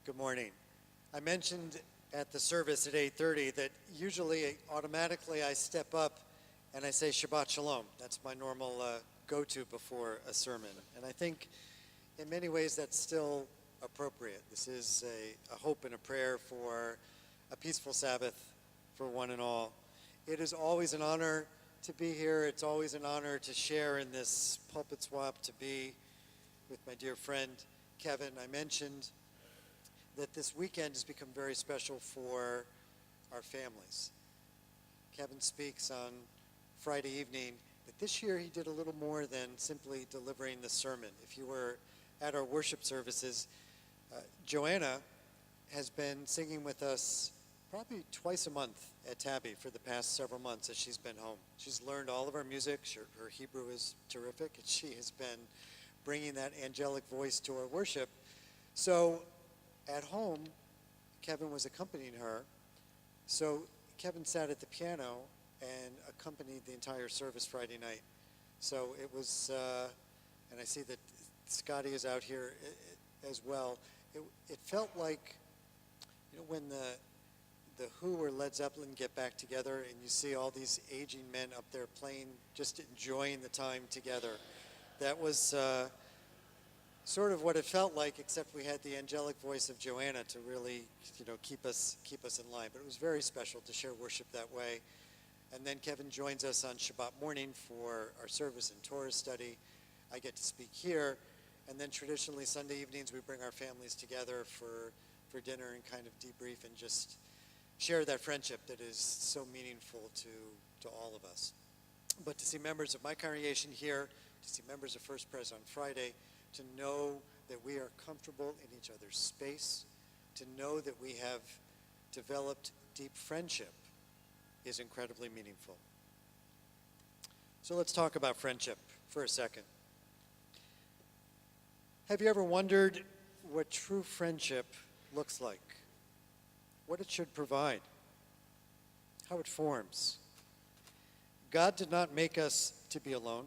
Good morning. I mentioned at the service at 8:30 that usually automatically I step up and I say Shabbat Shalom. That's my normal go-to before a sermon. And I think in many ways that's still appropriate. This is a hope and a prayer for a peaceful Sabbath for one and all. It is always an honor to be here. It's always an honor to share in this pulpit swap, to be with my dear friend Kevin. I mentioned that this weekend has become very special for our families. Kevin speaks on Friday evening, but this year he did a little more than simply delivering the sermon. If you were at our worship services, Joanna has been singing with us probably twice a month at Tabby for the past several months as she's been home. She's learned all of our music. Her Hebrew is terrific, and she has been bringing that angelic voice to our worship. So at home, Kevin was accompanying her. So Kevin sat at the piano and accompanied the entire service Friday night. So it was, and I see that Scotty is out here as well. It felt like, when the Who or Led Zeppelin get back together and you see all these aging men up there playing, just enjoying the time together. That was sort of what it felt like, except we had the angelic voice of Joanna to really, keep us in line. But it was very special to share worship that way. And then Kevin joins us on Shabbat morning for our service and Torah study. I get to speak here. And then traditionally Sunday evenings we bring our families together for dinner and kind of debrief and just share that friendship that is so meaningful to all of us. But to see members of my congregation here, to see members of First Pres on Friday, to know that we are comfortable in each other's space, to know that we have developed deep friendship is incredibly meaningful. So let's talk about friendship for a second. Have you ever wondered what true friendship looks like? What it should provide? How it forms? God did not make us to be alone.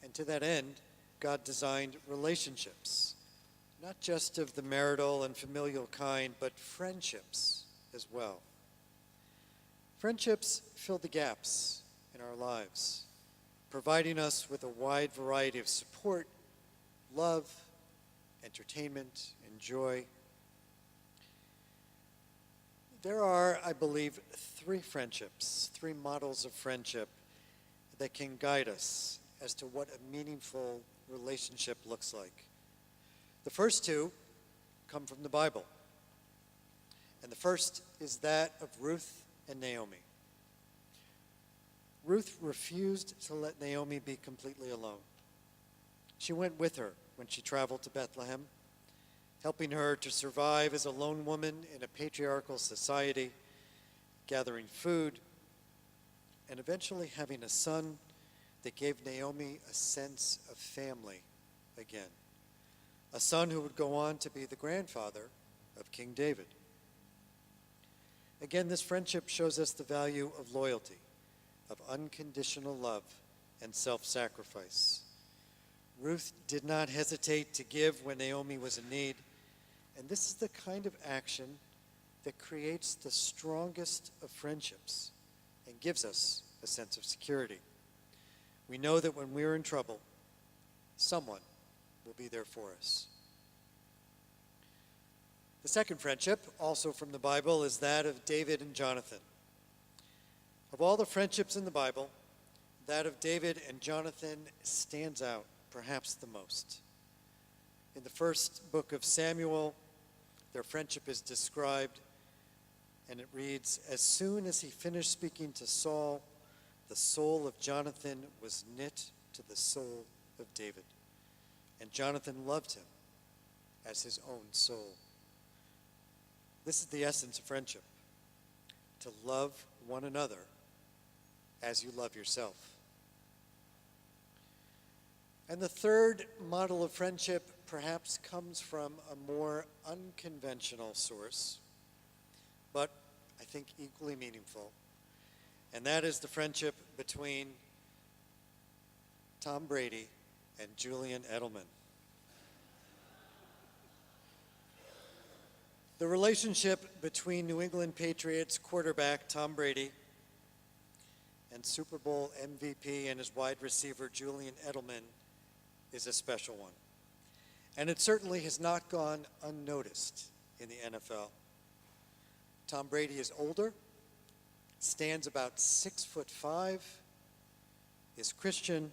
And to that end, God designed relationships, not just of the marital and familial kind, but friendships as well. Friendships fill the gaps in our lives, providing us with a wide variety of support, love, entertainment, and joy. There are, I believe, three models of friendship that can guide us as to what a meaningful relationship looks like. The first two come from the Bible. And the first is that of Ruth and Naomi. Ruth refused to let Naomi be completely alone. She went with her when she traveled to Bethlehem, helping her to survive as a lone woman in a patriarchal society, gathering food, and eventually having a son that gave Naomi a sense of family again. A son who would go on to be the grandfather of King David. Again, this friendship shows us the value of loyalty, of unconditional love and self-sacrifice. Ruth did not hesitate to give when Naomi was in need, and this is the kind of action that creates the strongest of friendships and gives us a sense of security. We know that when we're in trouble, someone will be there for us. The second friendship, also from the Bible, is that of David and Jonathan. Of all the friendships in the Bible, that of David and Jonathan stands out perhaps the most. In the first book of Samuel, their friendship is described, and it reads, "As soon as he finished speaking to Saul, the soul of Jonathan was knit to the soul of David, and Jonathan loved him as his own soul." This is the essence of friendship, to love one another as you love yourself. And the third model of friendship perhaps comes from a more unconventional source, but I think equally meaningful, and that is the friendship between Tom Brady and Julian Edelman. The relationship between New England Patriots quarterback Tom Brady and Super Bowl MVP and his wide receiver Julian Edelman is a special one. And it certainly has not gone unnoticed in the NFL. Tom Brady is older, stands about 6'5", is Christian,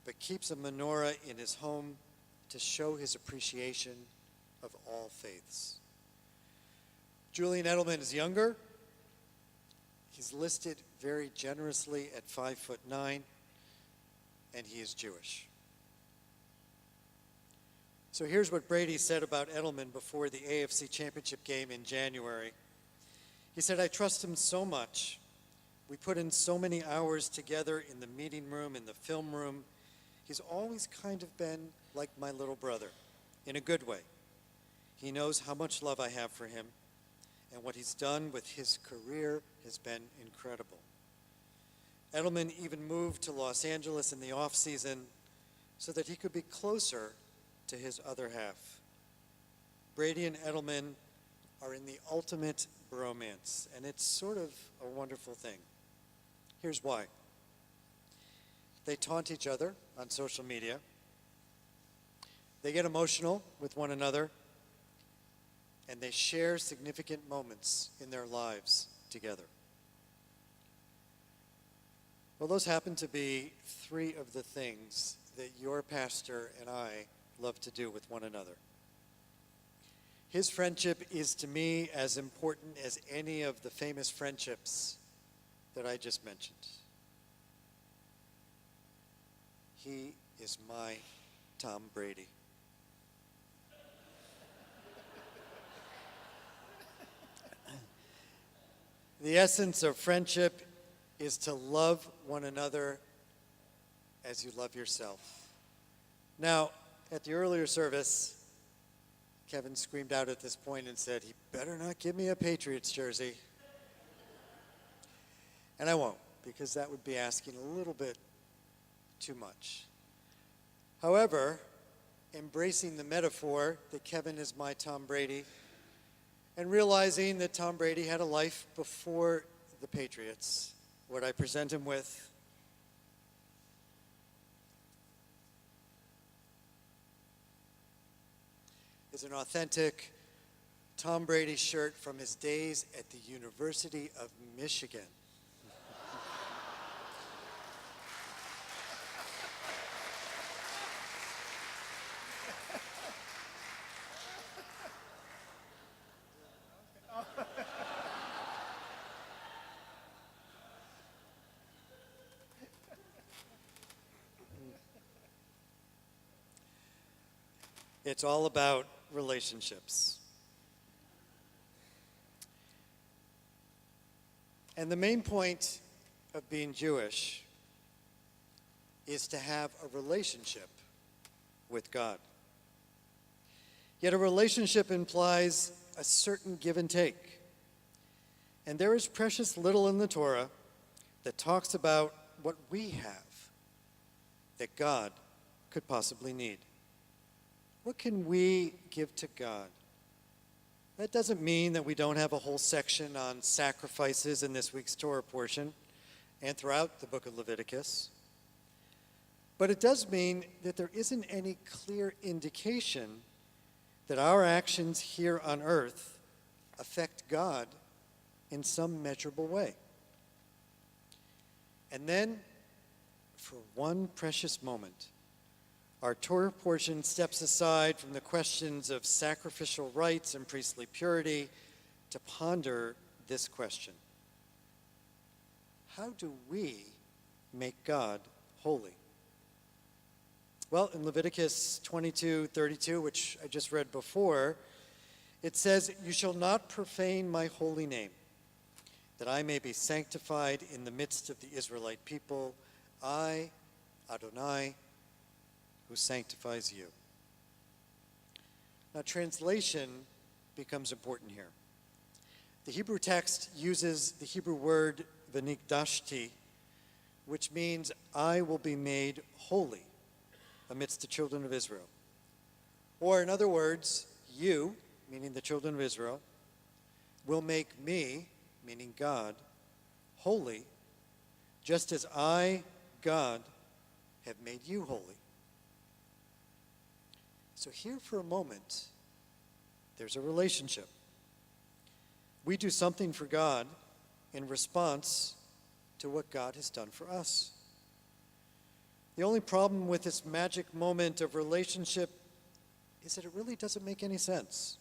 but keeps a menorah in his home to show his appreciation of all faiths. Julian Edelman is younger. He's listed very generously at 5'9", and he is Jewish. So here's what Brady said about Edelman before the AFC Championship game in January. He said, "I trust him so much. We put in so many hours together in the meeting room, in the film room. He's always kind of been like my little brother, in a good way. He knows how much love I have for him, and what he's done with his career has been incredible." Edelman even moved to Los Angeles in the off-season so that he could be closer to his other half. Brady and Edelman are in the ultimate bromance, and it's sort of a wonderful thing. Here's why. They taunt each other on social media. They get emotional with one another, and they share significant moments in their lives together. Well, those happen to be three of the things that your pastor and I love to do with one another. His friendship is to me as important as any of the famous friendships that I just mentioned. He is my Tom Brady. The essence of friendship is to love one another as you love yourself. Now, at the earlier service, Kevin screamed out at this point and said, "He better not give me a Patriots jersey." And I won't, because that would be asking a little bit too much. However, embracing the metaphor that Kevin is my Tom Brady, and realizing that Tom Brady had a life before the Patriots, what I present him with is an authentic Tom Brady shirt from his days at the University of Michigan. It's all about relationships. And the main point of being Jewish is to have a relationship with God. Yet a relationship implies a certain give and take. And there is precious little in the Torah that talks about what we have that God could possibly need. What can we give to God? That doesn't mean that we don't have a whole section on sacrifices in this week's Torah portion and throughout the book of Leviticus. But it does mean that there isn't any clear indication that our actions here on earth affect God in some measurable way. And then, for one precious moment, our Torah portion steps aside from the questions of sacrificial rites and priestly purity to ponder this question. How do we make God holy? Well, in Leviticus 22:32, which I just read before, it says, "You shall not profane my holy name, that I may be sanctified in the midst of the Israelite people. I, Adonai, who sanctifies you." Now, translation becomes important here. The Hebrew text uses the Hebrew word v'nikdashti, which means I will be made holy amidst the children of Israel. Or in other words, you, meaning the children of Israel, will make me, meaning God, holy, just as I, God, have made you holy. So here for a moment, there's a relationship. We do something for God in response to what God has done for us. The only problem with this magic moment of relationship is that it really doesn't make any sense.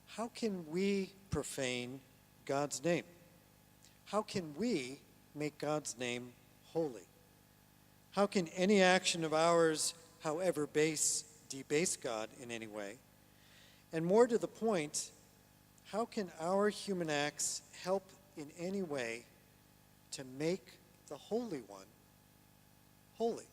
How can we profane God's name? How can we make God's name holy? How can any action of ours, however base, debase God in any way? And more to the point, how can our human acts help in any way to make the Holy One holy?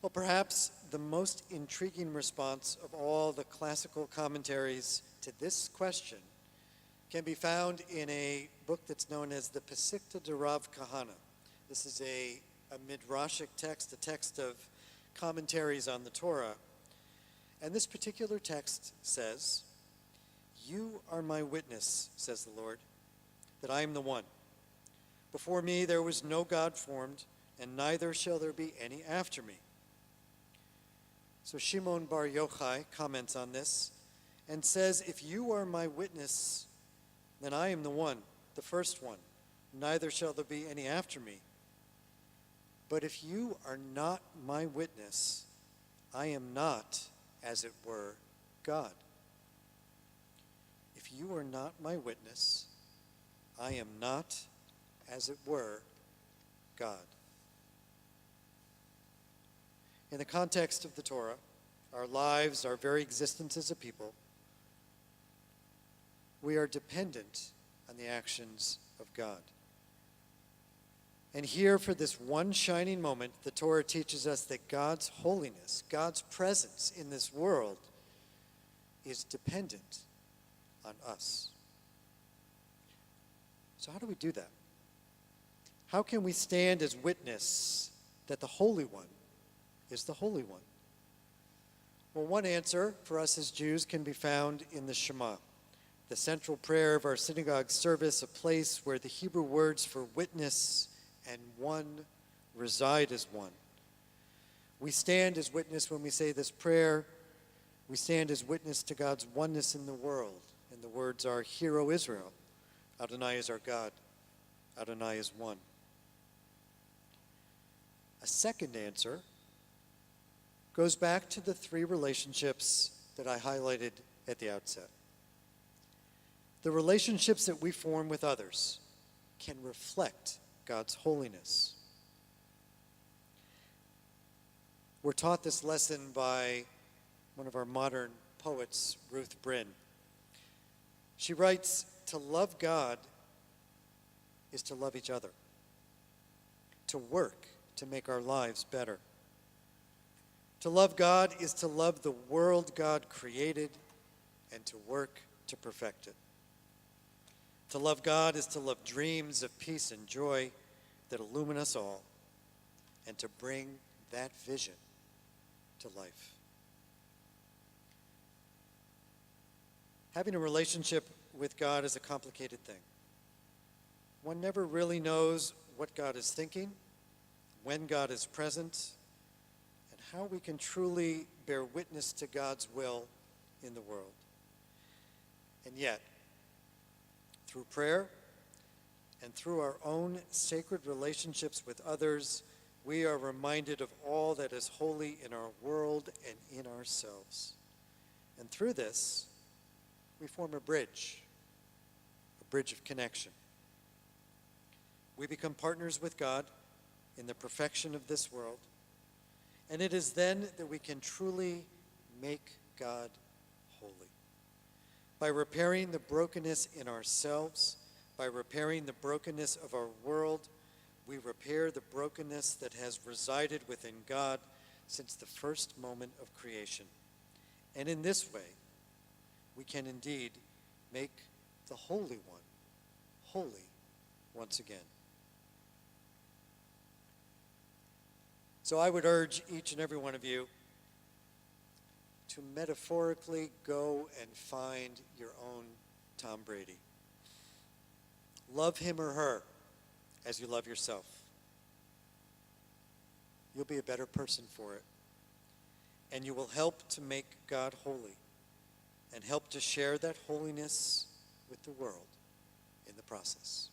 Well, perhaps the most intriguing response of all the classical commentaries to this question can be found in a book that's known as the Pesikta de Rav Kahana. This is a midrashic text, a text of commentaries on the Torah. And this particular text says, "You are my witness, says the Lord, that I am the one. Before me there was no God formed, and neither shall there be any after me." So Shimon Bar Yochai comments on this and says, if you are my witness, then I am the one, the first one. Neither shall there be any after me. But if you are not my witness, I am not, as it were, God. If you are not my witness, I am not, as it were, God. In the context of the Torah, our lives, our very existence as a people, we are dependent on the actions of God. And here, for this one shining moment, the Torah teaches us that God's holiness, God's presence in this world is dependent on us. So how do we do that? How can we stand as witness that the Holy One is the Holy One? Well, one answer for us as Jews can be found in the Shema, the central prayer of our synagogue service, a place where the Hebrew words for witness and one reside as one. We stand as witness when we say this prayer. We stand as witness to God's oneness in the world. And the words are, "Hear, O Israel, Adonai is our God, Adonai is one." A second answer goes back to the three relationships that I highlighted at the outset. The relationships that we form with others can reflect God's holiness. We're taught this lesson by one of our modern poets, Ruth Bryn. She writes, "To love God is to love each other, to work to make our lives better. To love God is to love the world God created and to work to perfect it. To love God is to love dreams of peace and joy that illumine us all and to bring that vision to life." Having a relationship with God is a complicated thing. One never really knows what God is thinking, when God is present, and how we can truly bear witness to God's will in the world. And yet, through prayer and through our own sacred relationships with others, we are reminded of all that is holy in our world and in ourselves. And through this, we form a bridge of connection. We become partners with God in the perfection of this world, and it is then that we can truly make God holy. By repairing the brokenness in ourselves, by repairing the brokenness of our world, we repair the brokenness that has resided within God since the first moment of creation. And in this way, we can indeed make the Holy One holy once again. So I would urge each and every one of you to metaphorically go and find your own Tom Brady. Love him or her as you love yourself. You'll be a better person for it. And you will help to make God holy and help to share that holiness with the world in the process.